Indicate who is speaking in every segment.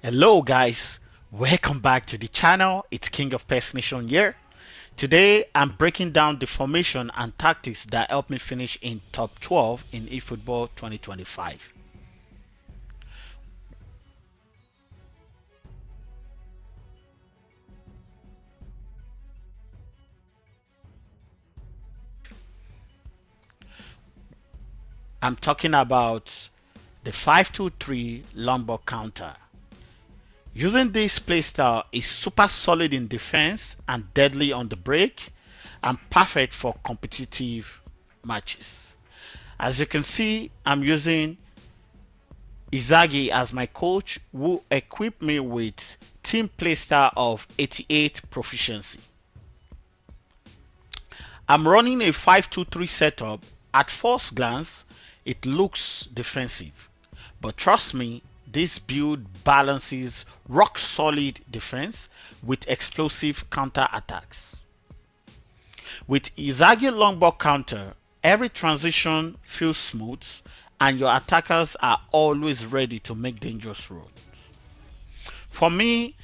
Speaker 1: Hello guys, welcome back to the channel. It's King of Pest Nation here. Today I'm breaking down the formation and tactics that helped me finish in top 12 in eFootball 2025. I'm talking about the 5-2-3 Lombok counter. Using this playstyle is super solid in defense and deadly on the break and perfect for competitive matches. As you can see, I'm using Izagi as my coach, who equipped me with team playstyle of 88 proficiency. I'm running a 5-2-3 setup. At first glance, it looks defensive, but trust me, this build balances rock solid defense with explosive counter attacks. With Izagi long ball counter, every transition feels smooth and your attackers are always ready to make dangerous runs. For me,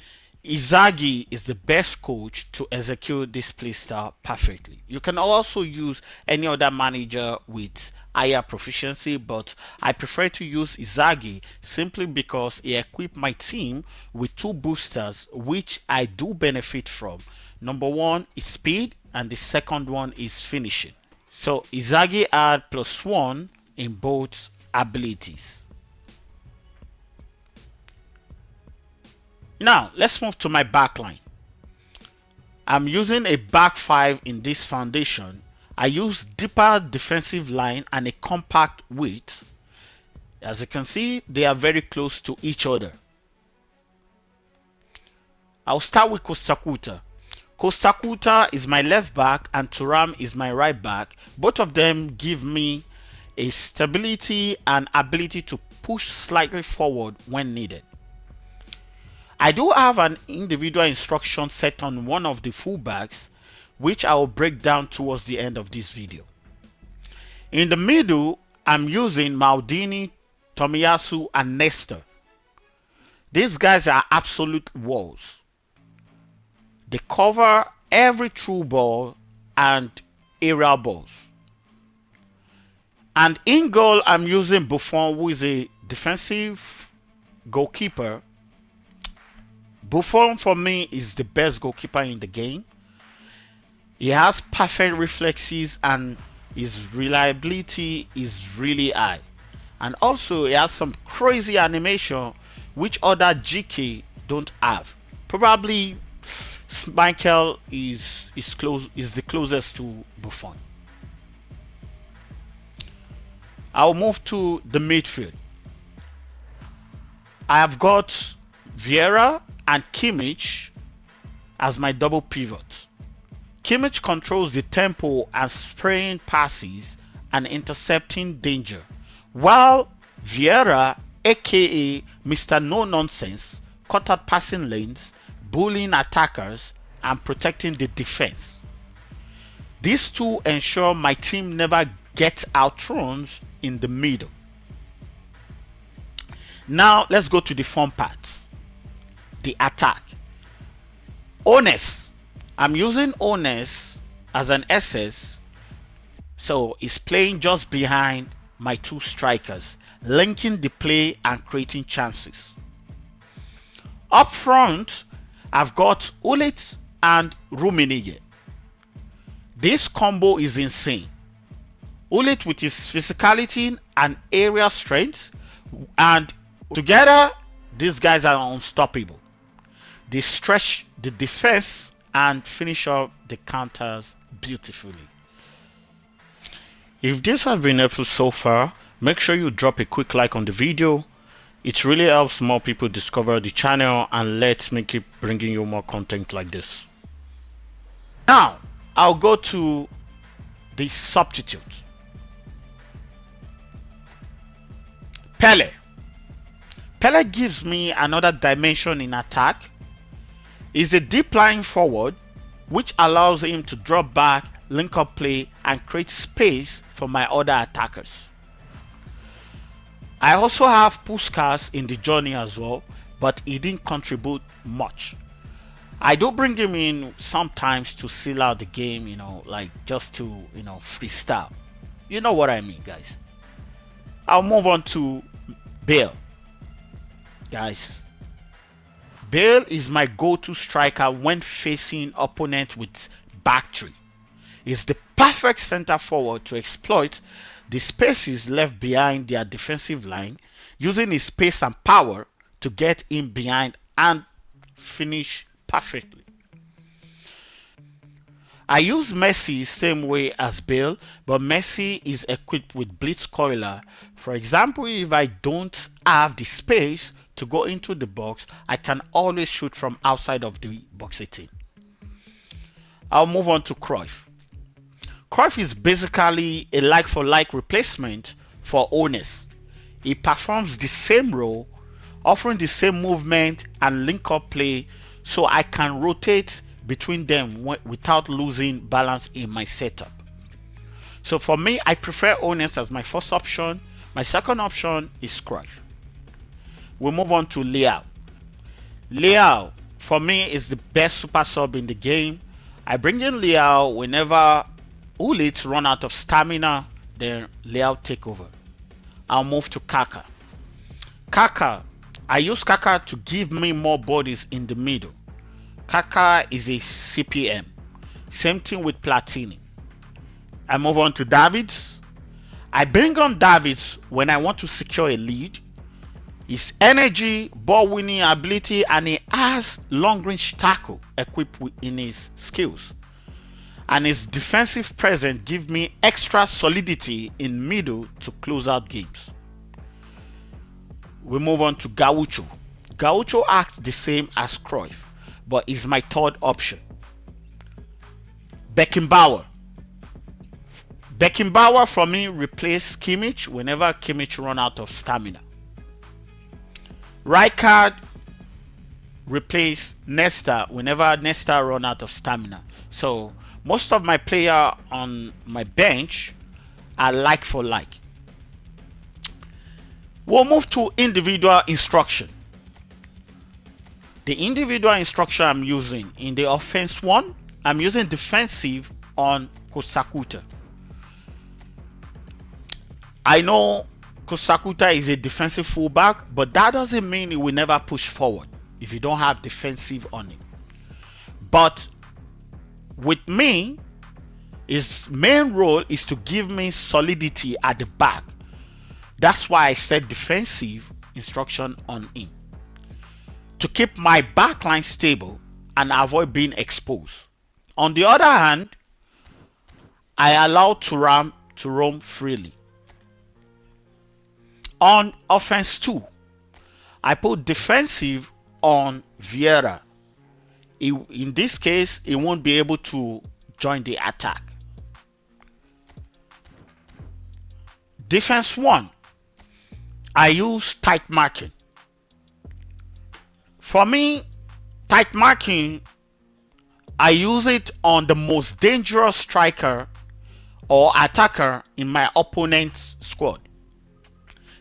Speaker 1: Izagi is the best coach to execute this playstyle perfectly. You can also use any other manager with higher proficiency, but I prefer to use Izagi simply because he equipped my team with two boosters which I do benefit from. Number one is speed and the second one is finishing. So Izagi had +1 in both abilities. Now let's move to my backline. I'm using a back 5 in this foundation. I use deeper defensive line and a compact width. As you can see, they are very close to each other. I'll start with Kostakuta. Kostakuta is my left back and Turam is my right back. Both of them give me a stability and ability to push slightly forward when needed. I do have an individual instruction set on one of the fullbacks, which I will break down towards the end of this video. In the middle, I'm using Maldini, Tomiyasu, and Nestor. These guys are absolute walls. They cover every through ball and aerial balls. And in goal, I'm using Buffon, who is a defensive goalkeeper. Buffon for me is the best goalkeeper in the game. He has perfect reflexes and his reliability is really high. And also he has some crazy animation which other GK don't have. Probably Michael is the closest to Buffon. I'll move to the midfield. I have got Vieira and Kimmich as my double pivot. Kimmich controls the tempo and spraying passes and intercepting danger, while Vieira, aka Mr. No Nonsense, cut out passing lanes, bullying attackers and protecting the defense. These two ensure my team never gets outthrown in the middle. Now let's go to the fun parts. The attack. Honest. I'm using Honest as an SS, so it's playing just behind my two strikers, linking the play and creating chances. Up front, I've got Ulit and Rummenigge. This combo is insane. Ulit with his physicality and area strength, and together these guys are unstoppable. They stretch the defense and finish off the counters beautifully. If this has been helpful so far, make sure you drop a quick like on the video. It really helps more people discover the channel and lets me keep bringing you more content like this. Now, I'll go to the substitute. Pele. Pele gives me another dimension in attack. He's a deep lying forward, which allows him to drop back, link up play, and create space for my other attackers. I also have Puskas in the journey as well. but he didn't contribute much. I do bring him in sometimes to seal out the game, like just to, freestyle. You know what I mean, guys. I'll move on to Bale. Guys, Bale is my go-to striker when facing opponent with back three. He's the perfect center forward to exploit the spaces left behind their defensive line, using his pace and power to get in behind and finish perfectly. I use Messi same way as Bale, but Messi is equipped with blitz corridor. For example, if I don't have the space to go into the box, I can always shoot from outside of the box 18. I'll move on to Cruyff. Cruyff is basically a like-for-like replacement for Ones. He performs the same role, offering the same movement and link-up play, so I can rotate between them without losing balance in my setup. So for me, I prefer Ones as my first option. My second option is Cruyff. We move on to Leao. Leao, for me, is the best super sub in the game. I bring in Leao whenever Gullit run out of stamina, then Leao take over. I'll move to Kaka. Kaka, I use Kaka to give me more bodies in the middle. Kaka is a CPM. Same thing with Platini. I move on to Davids. I bring on Davids when I want to secure a lead. His energy, ball winning ability, and he has long range tackle equipped in his skills. And his defensive presence give me extra solidity in middle to close out games. We move on to Gaucho. Gaucho acts the same as Cruyff, but is my third option. Beckenbauer. Beckenbauer for me replace Kimmich whenever Kimmich run out of stamina. Rijkaard replace Nesta whenever Nesta run out of stamina. So most of my player on my bench are like for like. We'll move to individual instruction. The individual instruction I'm using in the offense one, I'm using defensive on Kosakuta. I know Kosakuta is a defensive fullback, but that doesn't mean he will never push forward if you don't have defensive on him. But with me, his main role is to give me solidity at the back. That's why I set defensive instruction on him, to keep my backline stable and avoid being exposed. On the other hand, I allow Thuram to roam freely. On offense 2, I put defensive on Vieira. In this case, he won't be able to join the attack. Defense 1, I use tight marking. For me, tight marking, I use it on the most dangerous striker or attacker in my opponent's squad.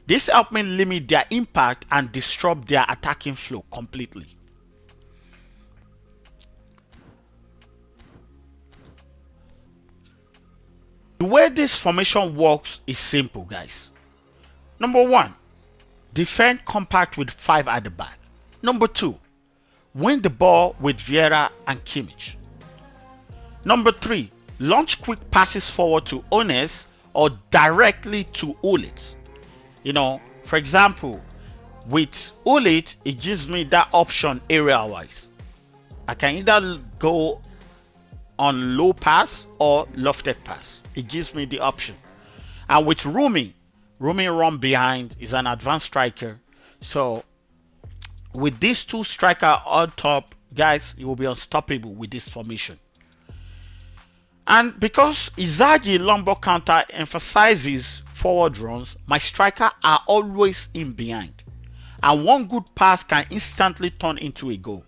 Speaker 1: This helps me limit their impact and disrupt their attacking flow completely. The way this formation works is simple, guys. Number 1, defend compact with 5 at the back. Number 2, win the ball with Vieira and Kimmich. Number 3, launch quick passes forward to Ones or directly to Gullit. For example, with Gullit, it gives me that option area-wise. I can either go on low pass or lofted pass. It gives me the option. And with Rumi run behind is an advanced striker. So with these two strikers on top, guys, you will be unstoppable with this formation. And because Inzaghi long-ball counter emphasizes forward runs, my strikers are always in behind. And one good pass can instantly turn into a goal.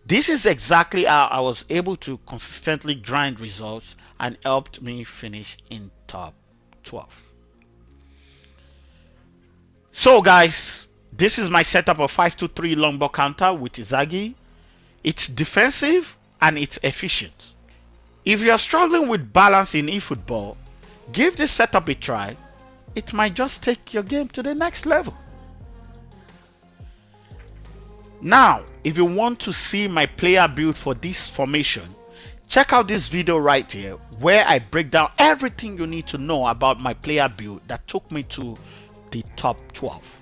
Speaker 1: This is exactly how I was able to consistently grind results and helped me finish in top 12. So guys, This is my setup of 5-2-3 long ball counter with Izagi. It's defensive and it's efficient. If you are struggling with balance in eFootball, give this setup a try. It might just take your game to the next level. Now, if you want to see my player build for this formation, check out this video right here where I break down everything you need to know about my player build that took me to the top 12.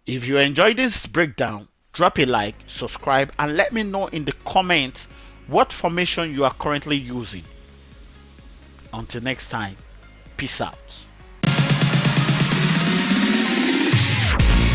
Speaker 1: If you enjoyed this breakdown, drop a like, subscribe, and let me know in the comments what formation you are currently using. Until next time, peace out.